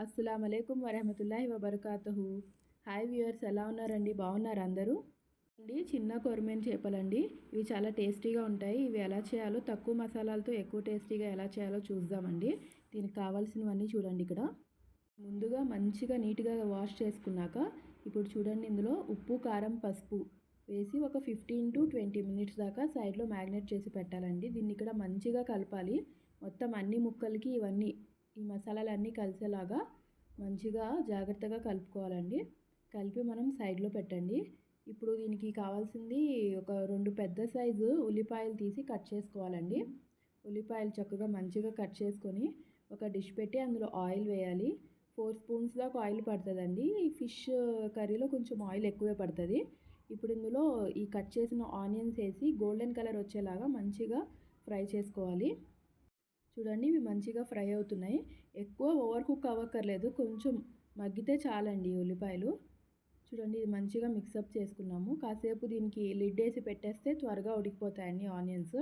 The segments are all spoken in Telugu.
అస్సలాము అలైకుం వరహమతుల్లాహి వబర్కాతుహు. హాయ్ వ్యూయర్స్, ఎలా ఉన్నారండి? బాగున్నారు అందరూ? చిన్న కొరమేను చేపలండి. ఇవి చాలా టేస్టీగా ఉంటాయి. ఇవి ఎలా చేయాలో, తక్కువ మసాలాలతో ఎక్కువ టేస్టీగా ఎలా చేయాలో చూద్దామండి. దీనికి కావాల్సినవన్నీ చూడండి. ఇక్కడ ముందుగా మంచిగా నీట్గా వాష్ చేసుకున్నాక ఇప్పుడు చూడండి, ఇందులో ఉప్పు, కారం, పసుపు వేసి ఒక 15 to 20 మినిట్స్ దాకా సైడ్లో మ్యాగ్నేట్ చేసి పెట్టాలండి. దీన్ని ఇక్కడ మంచిగా కలపాలి. మొత్తం అన్ని ముక్కలకి ఈ మసాలాలన్నీ కలిసేలాగా మంచిగా జాగ్రత్తగా కలుపుకోవాలండి. కలిపి మనం సైడ్లో పెట్టండి. ఇప్పుడు దీనికి కావాల్సింది ఒక 2 పెద్ద సైజు ఉల్లిపాయలు తీసి కట్ చేసుకోవాలండి. ఉల్లిపాయలు చక్కగా మంచిగా కట్ చేసుకొని ఒక డిష్ పెట్టి అందులో ఆయిల్ వేయాలి. 4 స్పూన్స్ దాకా ఆయిల్ పడుతుందండి. ఈ ఫిష్ కర్రీలో కొంచెం ఆయిల్ ఎక్కువే పడుతుంది. ఇప్పుడు ఇందులో ఈ కట్ చేసిన ఆనియన్స్ వేసి గోల్డెన్ కలర్ వచ్చేలాగా మంచిగా ఫ్రై చేసుకోవాలి. చూడండి, ఇవి మంచిగా ఫ్రై అవుతున్నాయి. ఎక్కువ ఓవర్ కుక్ అవ్వక్కర్లేదు, కొంచెం మగ్గితే చాలండి ఉల్లిపాయలు. చూడండి, ఇది మంచిగా మిక్సప్ చేసుకున్నాము. కాసేపు దీనికి లిడ్ వేసి పెట్టేస్తే త్వరగా ఉడికిపోతాయండి ఆనియన్స్.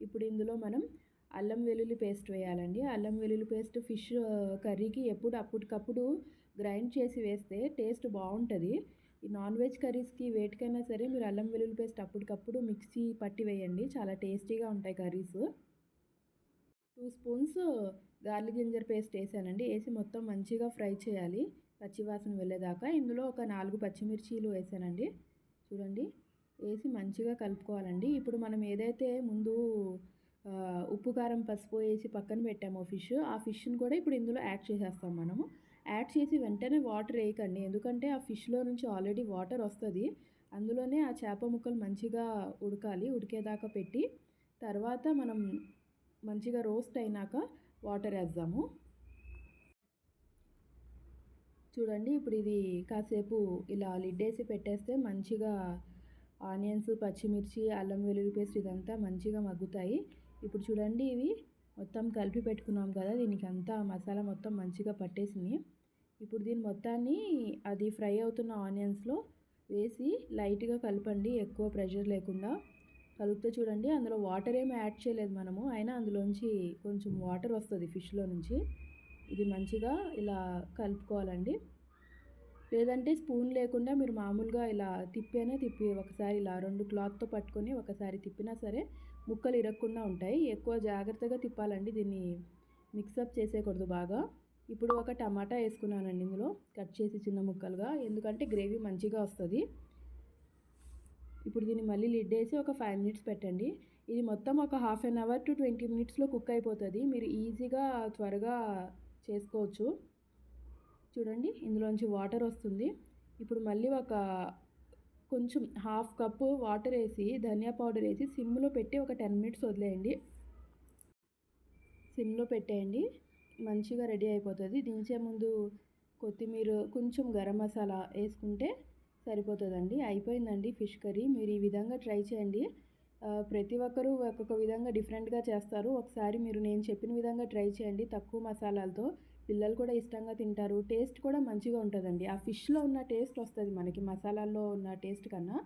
ఇప్పుడు ఇందులో మనం అల్లం వెల్లుల్లి పేస్ట్ వేయాలండి. అల్లం వెల్లుల్లి పేస్ట్ ఫిష్ కర్రీకి అప్పటికప్పుడు గ్రైండ్ చేసి వేస్తే టేస్ట్ బాగుంటుంది. ఈ నాన్ వెజ్ కర్రీస్కి వేటికైనా సరే మీరు అల్లం వెల్లుల్లి పేస్ట్ అప్పటికప్పుడు మిక్సీ పట్టి వేయండి, చాలా టేస్టీగా ఉంటాయి curries. 2 spoons garlic ginger paste వేసానండి. వేసి మొత్తం మంచిగా ఫ్రై చేయాలి పచ్చివాసన వెళ్ళేదాకా. ఇందులో ఒక 4 పచ్చిమిర్చీలు వేసానండి. చూడండి, వేసి మంచిగా కలుపుకోవాలండి. ఇప్పుడు మనం ఏదైతే ముందు ఉప్పు, కారం, పసుపు వేసి పక్కన పెట్టామో ఆ ఫిష్ని కూడా ఇప్పుడు ఇందులో యాడ్ చేసేస్తాం మనము. యాడ్ చేసి వెంటనే వాటర్ వేయకండి, ఎందుకంటే ఆ ఫిష్లో నుంచి ఆల్రెడీ వాటర్ వస్తుంది. అందులోనే ఆ చేప ముక్కలు మంచిగా ఉడకాలి. ఉడికేదాకా పెట్టి తర్వాత మనం మంచిగా రోస్ట్ అయినాక వాటర్ వేద్దాము. చూడండి, ఇప్పుడు ఇది కాసేపు ఇలా లిడ్ వేసి పెట్టేస్తే మంచిగా ఆనియన్స్, పచ్చిమిర్చి, అల్లం వెల్లుల్లి పేస్ట్ ఇదంతా మంచిగా మగ్గుతాయి. ఇప్పుడు చూడండి, ఇవి మొత్తం కలిపి పెట్టుకున్నాం కదా, దీనికి అంతా మసాలా మొత్తం మంచిగా పట్టేసింది. ఇప్పుడు దీని మొత్తాన్ని అది ఫ్రై అవుతున్న ఆనియన్స్లో వేసి లైట్గా కలపండి, ఎక్కువ ప్రెషర్ లేకుండా కలుపుతూ. చూడండి, అందులో వాటర్ ఏమీ యాడ్ చేయలేదు మనము, అయినా అందులోంచి కొంచెం వాటర్ వస్తుంది ఫిష్లో నుంచి. ఇది మంచిగా ఇలా కలుపుకోవాలండి. లేదంటే స్పూన్ లేకుండా మీరు మామూలుగా ఇలా తిప్పి ఒకసారి ఇలా 2 క్లాత్తో పట్టుకొని ఒకసారి తిప్పినా సరే ముక్కలు ఇరగకుండా ఉంటాయి. ఎక్కువ జాగ్రత్తగా తిప్పాలండి, దీన్ని మిక్సప్ చేసేయకూడదు బాగా. ఇప్పుడు ఒక టమాటా వేసుకున్నానండి ఇందులో కట్ చేసి చిన్న ముక్కలుగా, ఎందుకంటే గ్రేవీ మంచిగా వస్తుంది. ఇప్పుడు దీన్ని మళ్ళీ లిడ్ వేసి ఒక 5 మినిట్స్ పెట్టండి. ఇది మొత్తం ఒక 1/2 అవర్ to 20 మినిట్స్లో కుక్ అయిపోతుంది. మీరు ఈజీగా త్వరగా చేసుకోవచ్చు. చూడండి, ఇందులోంచి వాటర్ వస్తుంది. ఇప్పుడు మళ్ళీ కొంచెం 1/2 కప్పు వాటర్ వేసి ధనియా పౌడర్ వేసి సిమ్లో పెట్టి ఒక 10 మినిట్స్ వదిలేయండి. సిమ్లో పెట్టేయండి, మంచిగా రెడీ అయిపోతుంది. దించే ముందు కొత్తిమీర, కొంచెం గరం మసాలా వేసుకుంటే సరిపోతుందండి. అయిపోయిందండి ఫిష్ కర్రీ. మీరు ఈ విధంగా ట్రై చేయండి. ప్రతి ఒక్కరూ ఒక్కొక్క విధంగా డిఫరెంట్గా చేస్తారు. ఒకసారి మీరు నేను చెప్పిన విధంగా ట్రై చేయండి, తక్కువ మసాలాలతో. పిల్లలు కూడా ఇష్టంగా తింటారు. టేస్ట్ కూడా మంచిగా ఉంటుందండి. ఆ ఫిష్లో ఉన్న టేస్ట్ వస్తుంది మనకి, మసాలాల్లో ఉన్న టేస్ట్ కన్నా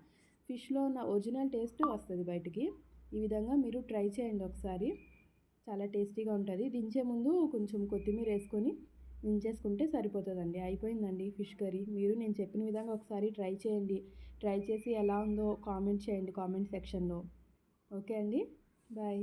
ఫిష్లో ఉన్న ఒరిజినల్ టేస్ట్ వస్తుంది బయటికి. ఈ విధంగా మీరు ట్రై చేయండి ఒకసారి, చాలా టేస్టీగా ఉంటుంది. దించే ముందు కొంచెం కొత్తిమీర వేసుకొని దించేసుకుంటే సరిపోతుందండి. అయిపోయిందండి ఫిష్ కర్రీ. మీరు నేను చెప్పిన విధంగా ఒకసారి ట్రై చేయండి. ట్రై చేసి ఎలా ఉందో కామెంట్ చేయండి కామెంట్ సెక్షన్లో. ఓకే అండి, బాయ్.